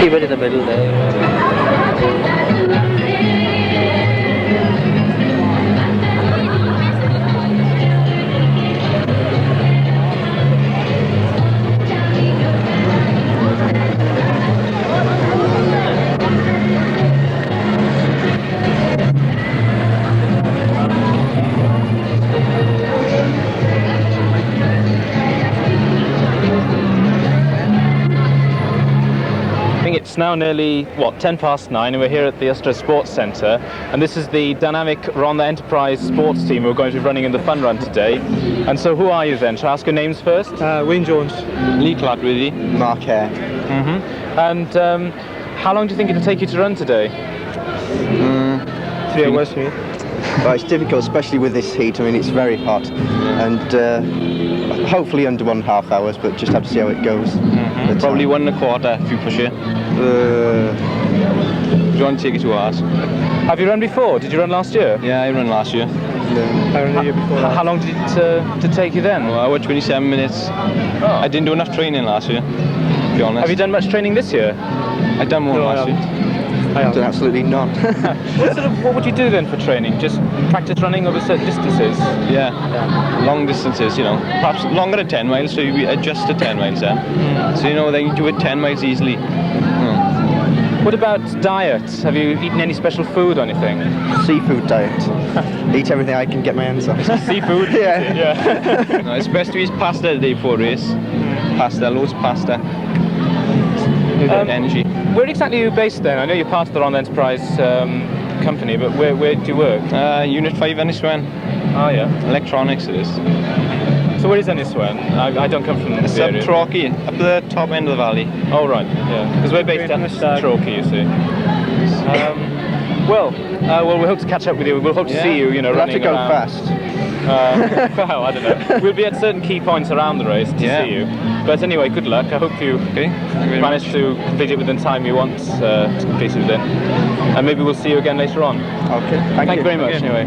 Keep it in the middle there. It's now nearly, what, 10 past 9, and we're here at the Ulster Sports Centre, and this is the dynamic Rhondda Enterprise sports team who are going to be running in the fun run today. And so who are you then? Shall I ask your names first? Wayne Jones. Lee Clark, really. Mark Hare. And how long do you think it'll take you to run today? 3 hours for me. Well, it's difficult, especially with this heat. I mean, it's very hot, and hopefully under 1.5 hours, but just have to see how it goes. Probably 1 1/4 if you push it. If you want to take it too hard. Have you run before? Did you run last year? Yeah, I ran last year. I ran the year before that. How long did it to take you then? Well, I went 27 minutes. I didn't do enough training last year, to be honest. Have you done much training this year? I've done more last year. I've done absolutely none. What would you do then for training? Just practice running over certain distances? Yeah, long distances, you know. Perhaps longer than 10 miles, so you adjust to 10 miles then. So, you know, then you do it 10 miles easily. What about diet? Have you eaten any special food or anything? Seafood diet. Eat everything I can get my hands on. Seafood? Yeah. No, it's best to eat pasta the day before race. Pasta, loads of pasta. Energy. Where exactly are you based then? I know you're part of the Rhondda Enterprise company, but where do you work? Unit 5 Enniswen. Oh yeah. Electronics it is. So where is Enniswen? I don't come from this area. Torquay, up the top end of the valley. Oh right, yeah. Because we're based at Torquay, you see. Well, we hope to catch up with you. We'll hope to see you, you know, We'll running have to go around. fast. Well, I don't know. We'll be at certain key points around the race to see you. But anyway, good luck. I hope you manage to complete it within the time you want to complete it within. And maybe we'll see you again later on. Okay, thank you very much, anyway.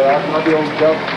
that's not the old job.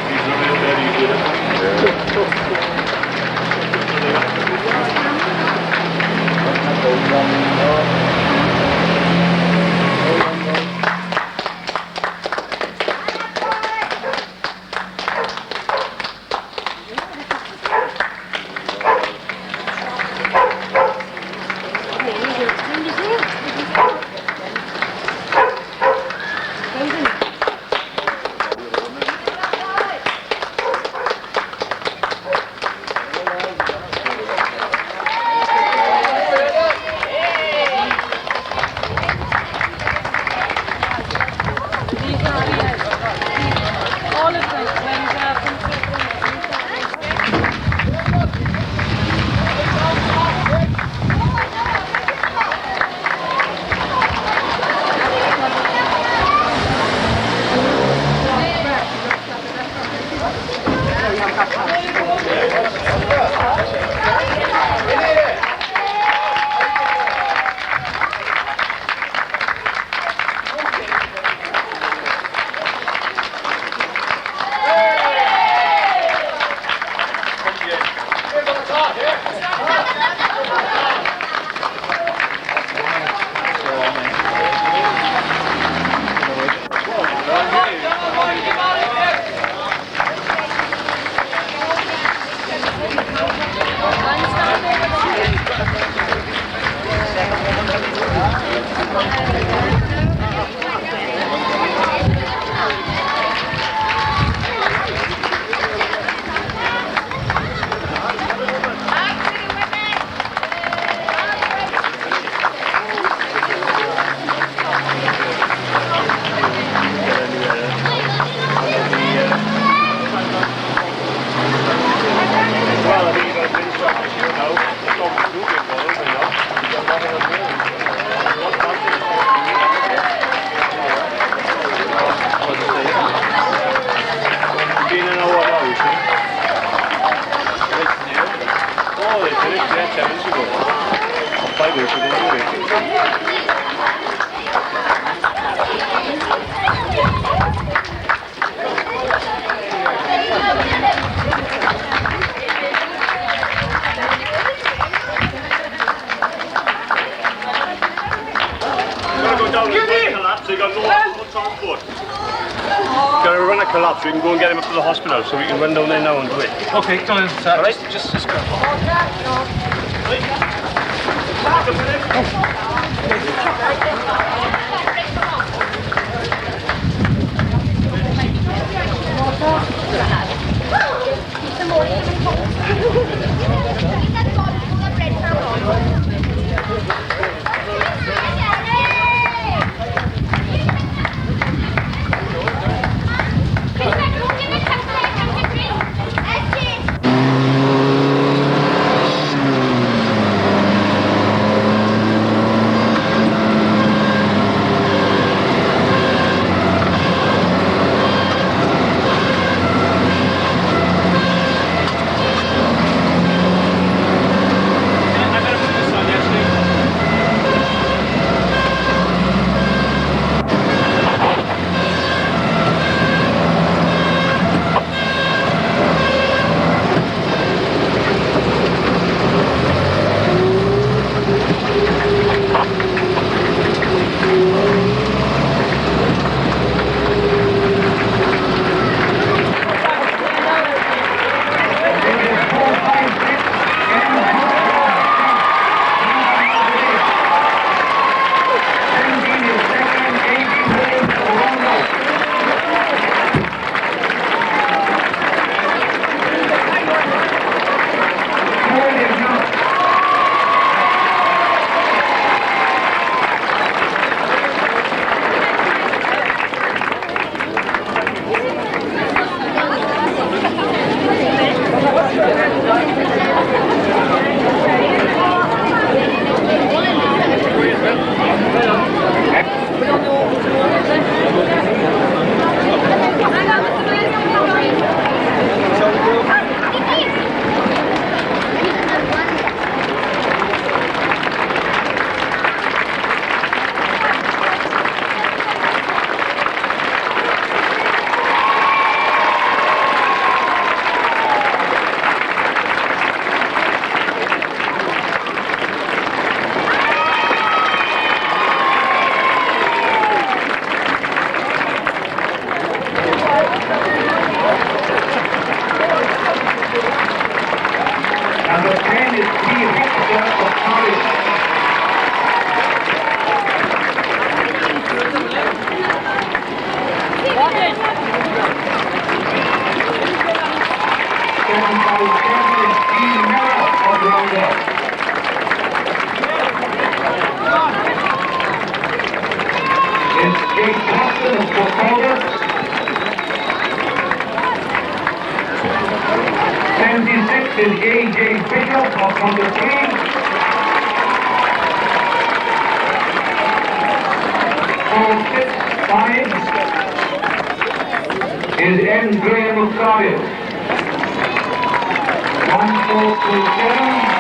Gonna run a collapse, we can go and get him up to the hospital, so we can run down there now and do it. Okay, go on, sir. Right. Just go. Jake Thompson of Portfolio. 76 is A.J. Bishop of number 3. 465 is N. Graham of Cardiff. 1427.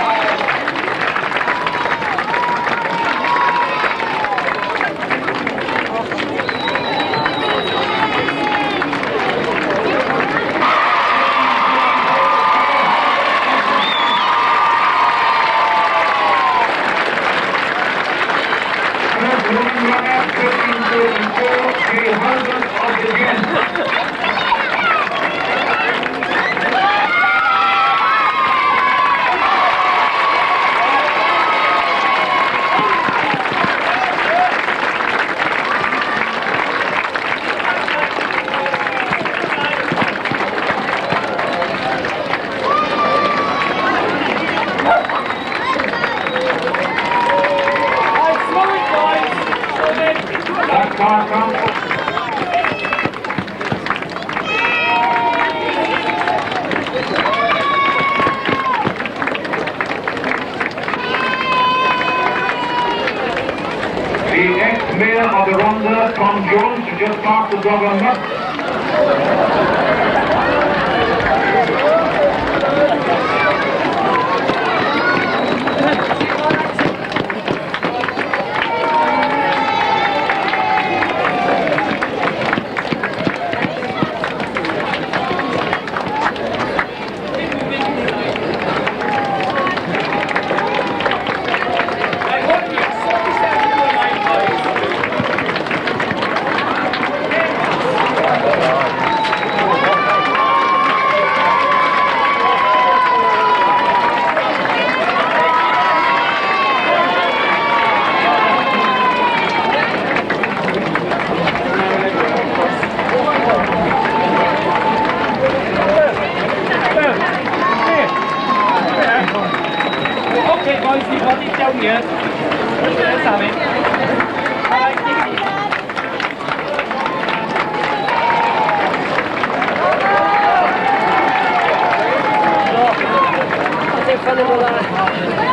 The ex-mayor of the Rhondda, Tom Jones, just passed the government.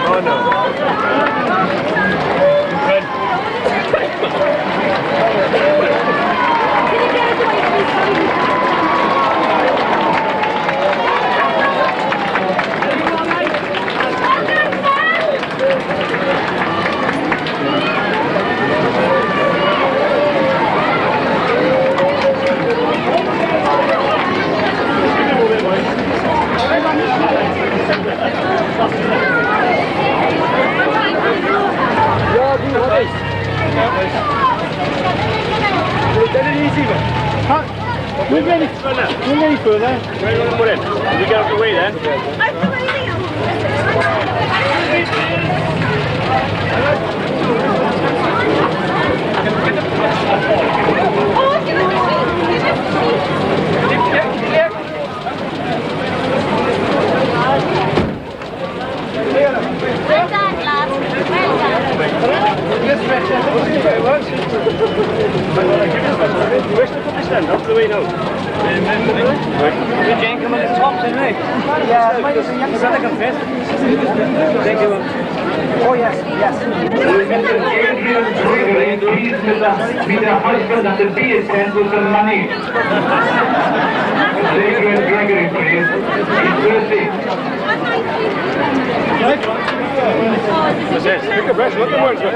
Oh no. We'll get any further. Where are you going to put it? Did we get out the way then? Where's the put this then? Up the way now. Did Jane come on his tops, didn't he? Yeah, mine is a young son. Thank you. Oh yes, yes. Adrian Gregory, please with the husband and the beer tent with some money. Adrian Gregory, please. He's 30. What's this? Look at Brett, look at words. What's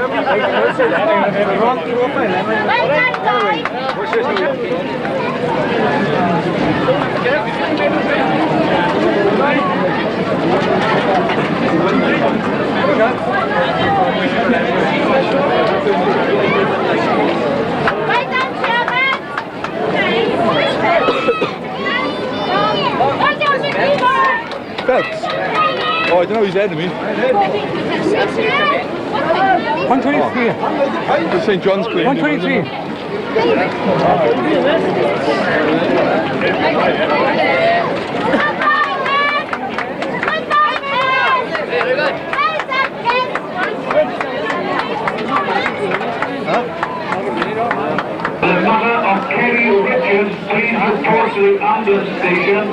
Phelps. Oh, I don't know who's ahead of me. 123. The St. John's Queen. 123. report to the ambulance station.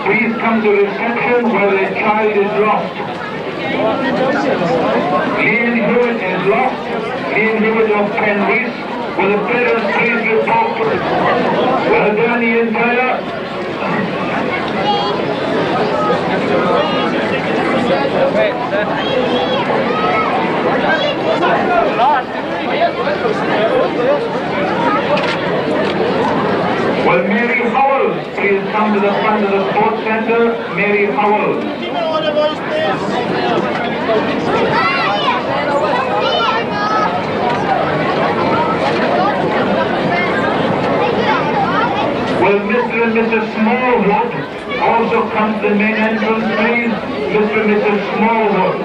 Please come to reception where the child is lost. Ian Hewitt is lost. Ian Hewitt of Penrith. Will the parents please report to well done, Ian Taylor. Will Mary Howell please come to the front of the sports centre? Mary Howell. Will Mr. and Mrs. Smallwood also come to the main entrance, please? Mr. and Mrs. Smallwood.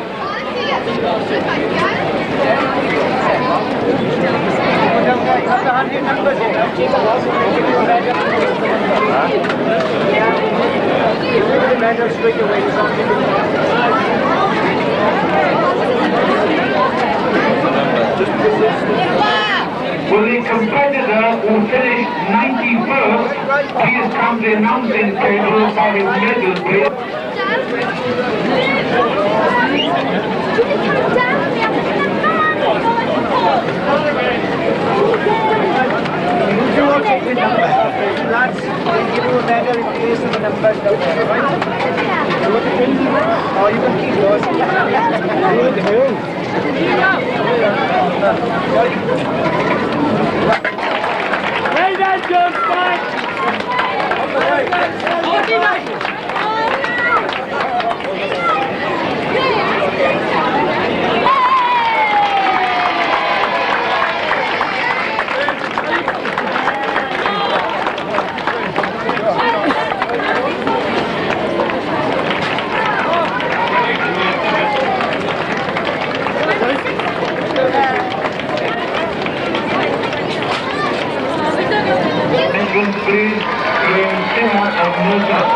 Will the competitor who finished 91st please come to the announcing table for his medal, please? Lads, we'll give you a medal in place of the numbers down there, right? Oh, you can keep yours. Well done, John. Entrance, please. Graham Singer of Newton.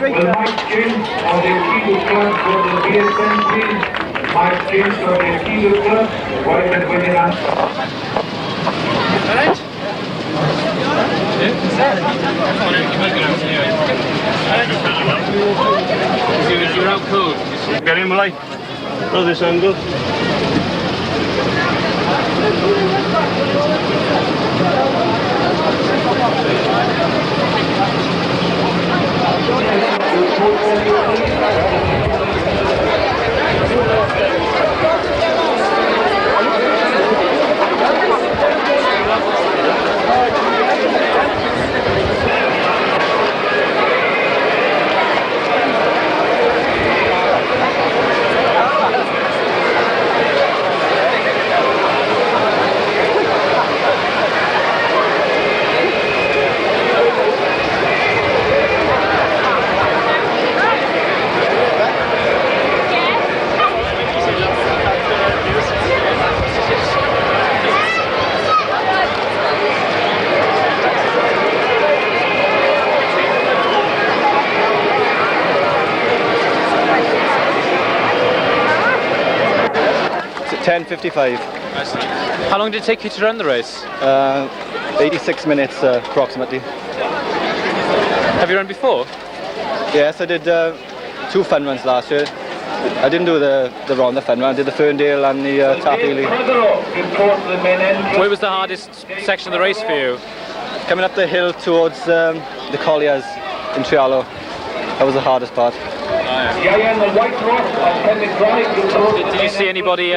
Will Mike James of the Kegel Club go to the BSN, please? Mike James of the Kegel Club, right and winning answer. You're out cold. Get him, like. Not this angle. It's at 10:55. I see. How long did it take you to run the race? 86 minutes approximately. Have you run before? Yes, I did 2 fun runs last year. I didn't do the Rhondda Fun Run, I did the Ferndale and the Tarpeely. Where was the hardest section of the race for you? Coming up the hill towards the Colliers in Trialo. That was the hardest part. Did you see anybody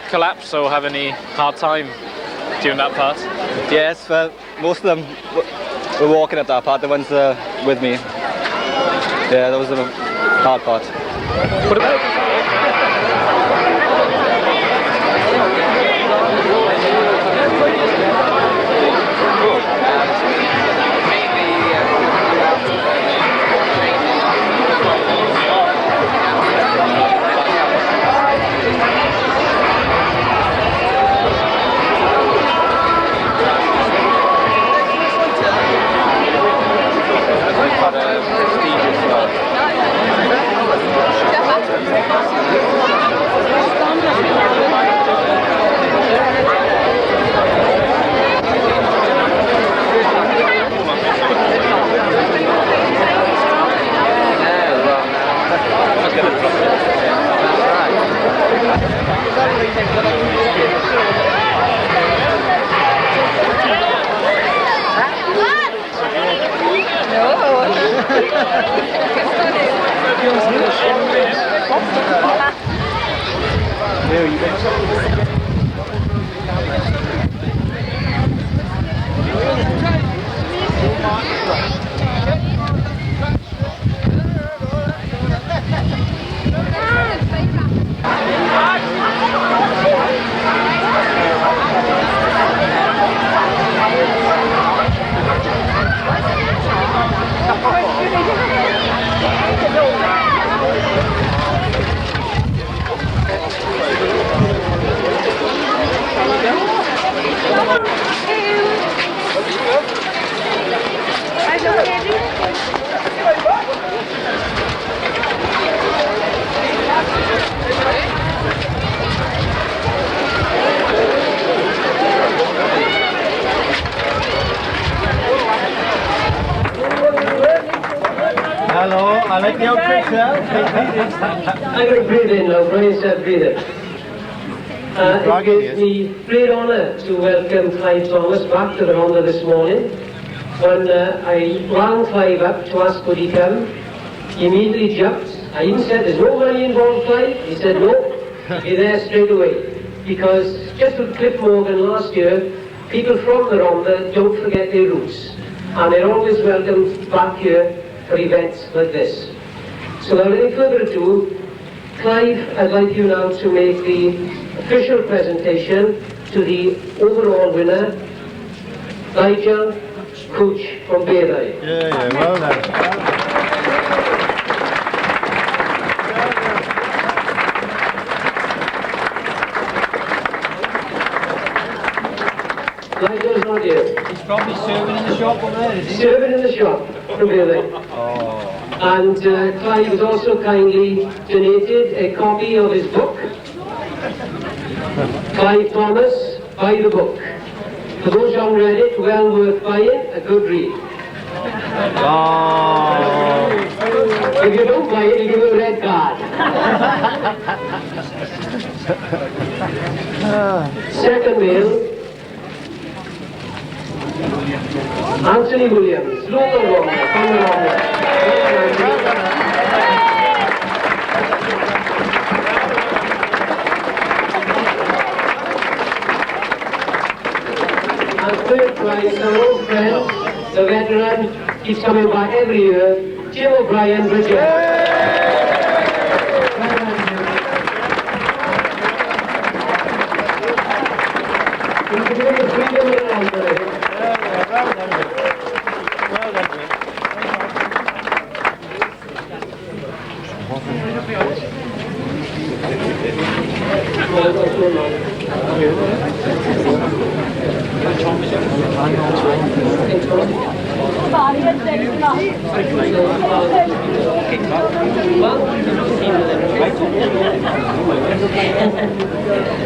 collapse or have any hard time during that part? Yes, well, most of them were walking at that part, the ones with me. Yeah, that was the hard part. What about Hello, I like the outfit, sir. I'm going to breathe in now, Brian said breathe in. It gives me great honour to welcome Clive Thomas back to the Rhondda this morning. When I rang Clive up to ask would he come, he immediately jumped. I even said, there's no money involved, Clive. He said, no, be there straight away. Because just with Cliff Morgan last year, people from the Rhondda don't forget their roots. And they're always welcome back here for events like this. So without any further ado, Clive, I'd like you now to make the official presentation to the overall winner, Nigel Cooch from Beirut. Yeah, well done. Nigel's not here. He's probably serving in the shop over there, is he? Serving in the shop from Beirut. Oh. And Clive has also kindly donated a copy of his book, Clive Thomas, Buy the Book. For those who haven't read it, well worth buying, a good read. Oh. If you don't buy it, you give a red card. Second male, Anthony Williams, local Rhondda, from the Rhondda. And third prize, our old friend, the veteran, keeps coming back every year, Jim O'Brien, Bridget.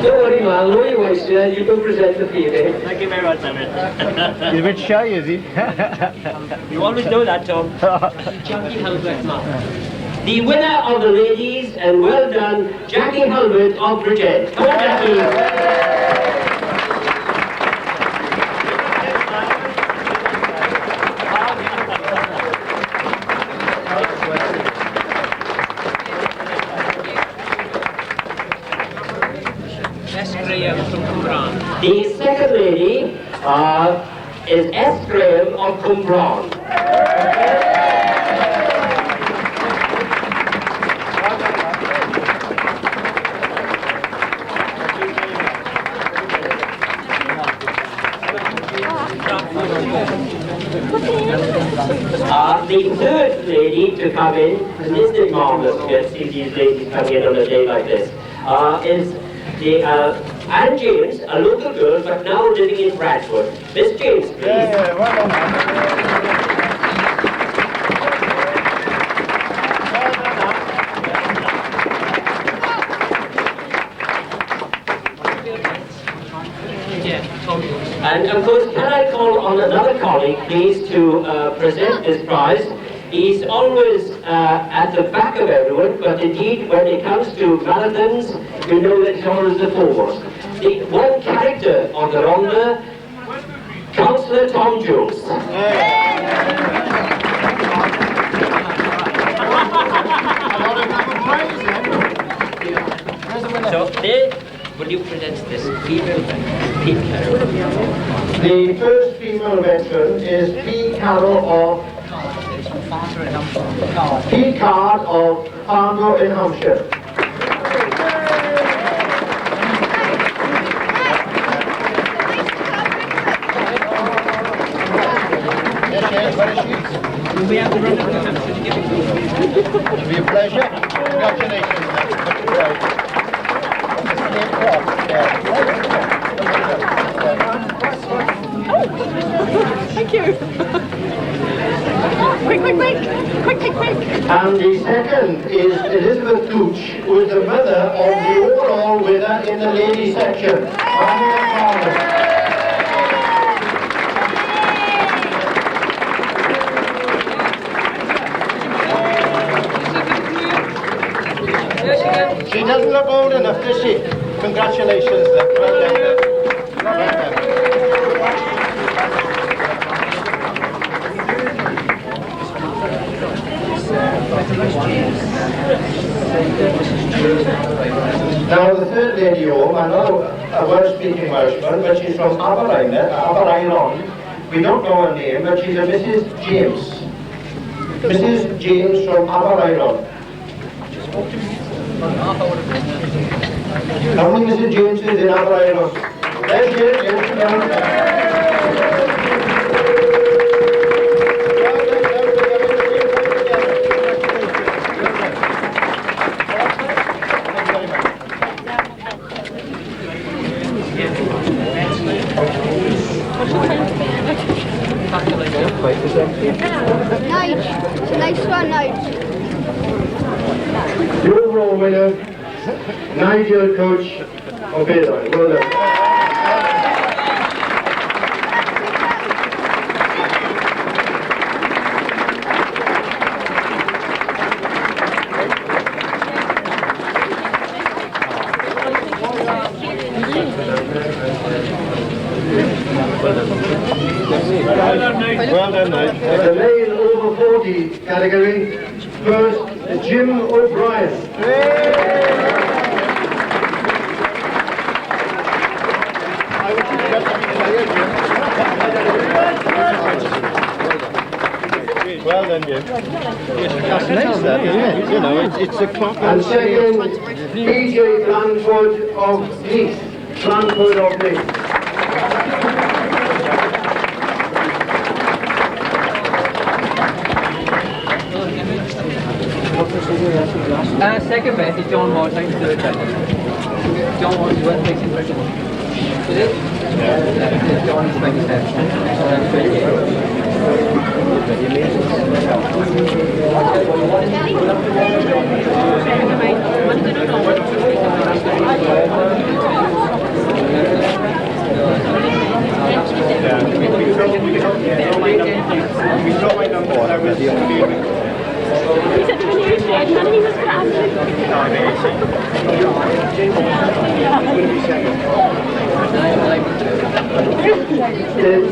Don't worry, man. I know you voice, you can present the feeling. Thank you very much, David. He's a bit shy, is he? You always know that, Tom. Jackie Halbert, the winner of the ladies, and well done, Jackie Halbert of Bridget. Come on, Jackie. The second lady is S. Graham of Cwmbran. The third lady to come in, and this is marvelous to see these ladies coming in on a day like this, is the Anne James, a local girl, but now living in Bradford. Miss James, please. Yeah, well done. And of course, can I call on another colleague, please, to present this prize? He's always at the back of everyone, but indeed, when it comes to marathons, you know that he's always the foremost. The one character on the Rhondda, Councillor Tom Jones. So, there, will you present this female Pete Carroll? The first female veteran is P. Carroll of P. Card of Farnborough in Hampshire. We have to run up to Hampshire to give it to you. It'll be a pleasure. Congratulations. Thank you. Quick. And the second is Elizabeth Gooch, who is the mother of the overall winner in the ladies section. She doesn't look old enough, does she? Congratulations then. Well done. Well done. Now the third lady home, I know a Welsh-speaking Welshman, but she's from Aberairon. We don't know her name, but she's a Mrs. James. Mrs. James from Aberairon. How many Mrs. Jameses in Aberairon? There she is, yes, Nige. It's a nice one, Nige. The overall winner, Nigel Coach of Baylor. Well done. Well done, Nigel. The male over 40 category, first Jim O'Brien. Well done, Jim. That's nice, that, isn't it? You know, it's a clock. And second, PJ Blandford of Leith. Blandford of Leith. Second best is John Mortimer, third best. John Mortimer, what makes impression? Is it? Yeah. John is 27.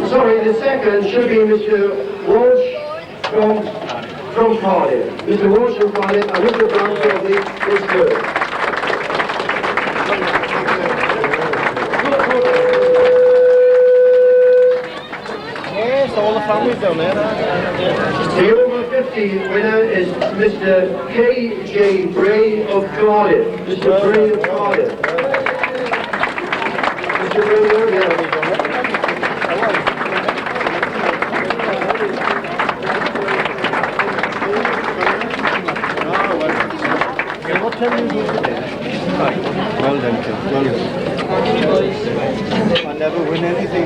Sorry, the second should be Mr. Walsh from Cardiff. Mr. Walsh from Cardiff and Mr. Brown Shortley is third. Yes, all the families down there. The over 50 winner is Mr. K.J. Bray of Cardiff. Mr. Bray of Cardiff. Mr. Bray, yeah. What time do you go today? Well done, Tim. Well done. I never win anything.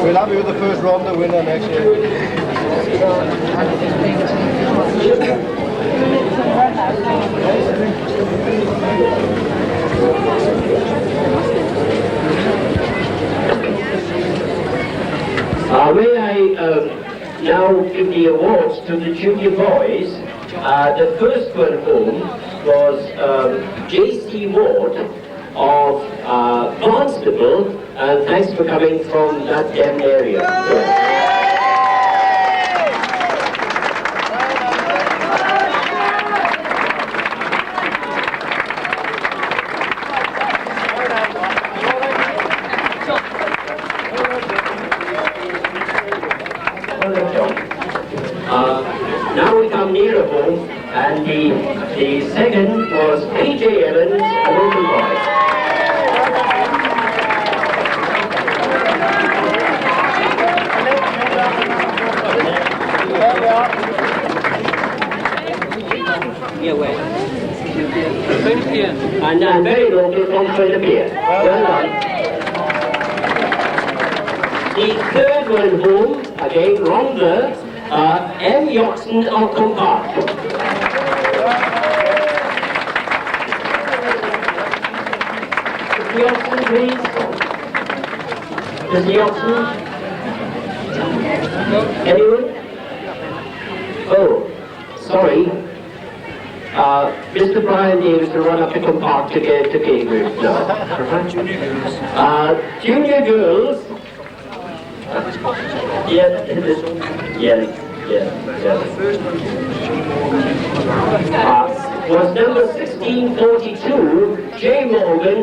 We'll have you the first Rhondda winner next year. May I now give the awards to the junior boys. The first one home was J.C. Ward of Barnstable, and thanks for coming from that Devon area. Now we come nearer home, and the second was P.J. Evans, a local boy. Yeah, where? And very local from Philippines. Well done. The third one home, again, Rhondda, M. Yoxon of Compart. Mr. Yoxon, please. Mr. Yoxon? Anyone? Oh, sorry. Mr. Brian Davis will run up to Compart to get to Cambridge now. Junior girls. Was number 1642, J. Morgan,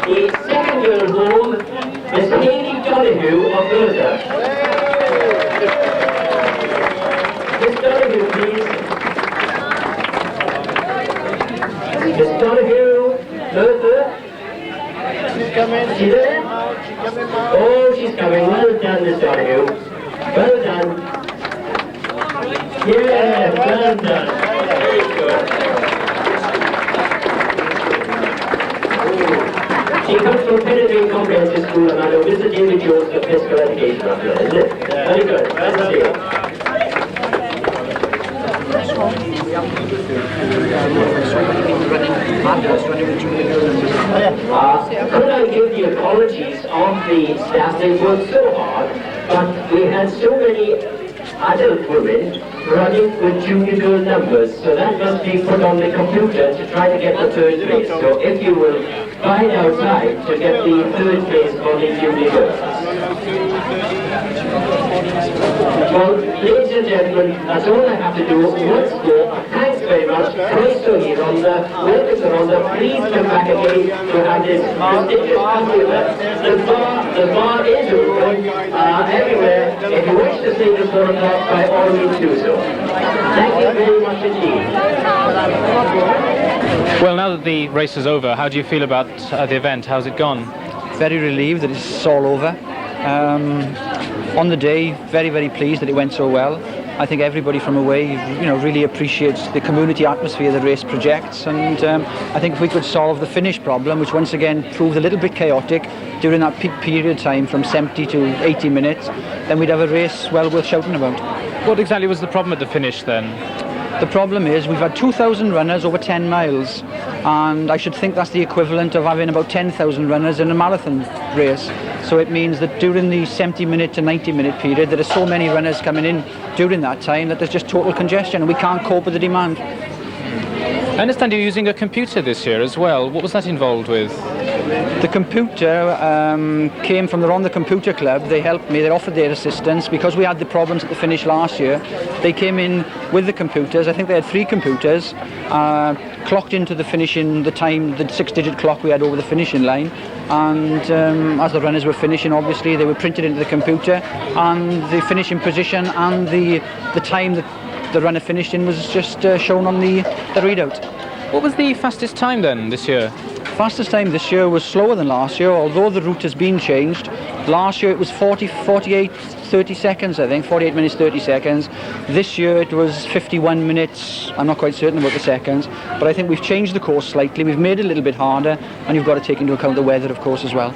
the second girl home, Miss Haley Donahue of Bertha. Miss Donahue, please. Miss Donahue, Bertha. She's coming. She there? Oh, she's coming. Well done, Miss Donahue. Well done. Yeah, well done. Very good. She comes from Penetrating Comprehensive School, and I know Mr. David Jones of Physical Education up there, isn't it? Very good. Well done. Could I give the apologies of the staff? They worked so hard, but we had so many adult women running with junior girl numbers, so that must be put on the computer to try to get the third place. So if you will find outside to get the third place for the junior girls. Well, ladies and gentlemen, that's all I have to do. Once more, thanks very much. Christo here on the welcome to Rhondda. Please come back again to have this prestigious computer. The bar is open everywhere. If you wish to stay till 4 o'clock, by all means do so. Thank you very much indeed. Well, now that the race is over, how do you feel about the event? How's it gone? Very relieved that it's all over. On the day, very, very pleased that it went so well. I think everybody from away, really appreciates the community atmosphere the race projects, and I think if we could solve the finish problem, which once again proved a little bit chaotic during that peak period time from 70 to 80 minutes, then we'd have a race well worth shouting about. What exactly was the problem at the finish then? The problem is we've had 2,000 runners over 10 miles, and I should think that's the equivalent of having about 10,000 runners in a marathon race. So it means that during the 70-minute to 90-minute period, there are so many runners coming in during that time that there's just total congestion, and we can't cope with the demand. I understand you're using a computer this year as well. What was that involved with? The computer came from the Rhondda Computer Club. They helped me, they offered their assistance because we had the problems at the finish last year. They came in with the computers. I think they had 3 computers, clocked into the finishing, the time, the 6-digit clock we had over the finishing line, and as the runners were finishing, obviously they were printed into the computer, and the finishing position and the time that the runner finished in was just shown on the readout. What was the fastest time then this year? Fastest time this year was slower than last year, although the route has been changed. Last year it was 30 seconds, I think, 48 minutes, 30 seconds. This year it was 51 minutes. I'm not quite certain about the seconds, but I think we've changed the course slightly. We've made it a little bit harder, and you've got to take into account the weather, of course, as well.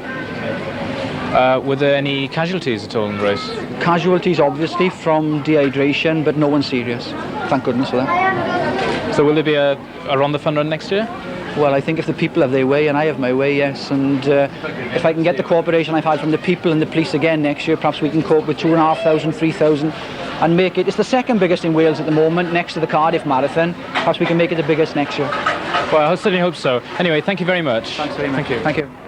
Were there any casualties at all in the race? Casualties, obviously, from dehydration, but no one serious. Thank goodness for that. So will there be a Rhondda Fun Run next year? Well, I think if the people have their way and I have my way, yes, and if I can get the cooperation I've had from the people and the police again next year, perhaps we can cope with 2,500, 3,000 and make it. It's the second biggest in Wales at the moment, next to the Cardiff Marathon. Perhaps we can make it the biggest next year. Well, I certainly hope so. Anyway, thank you very much. Thanks very much. Thank you. Thank you.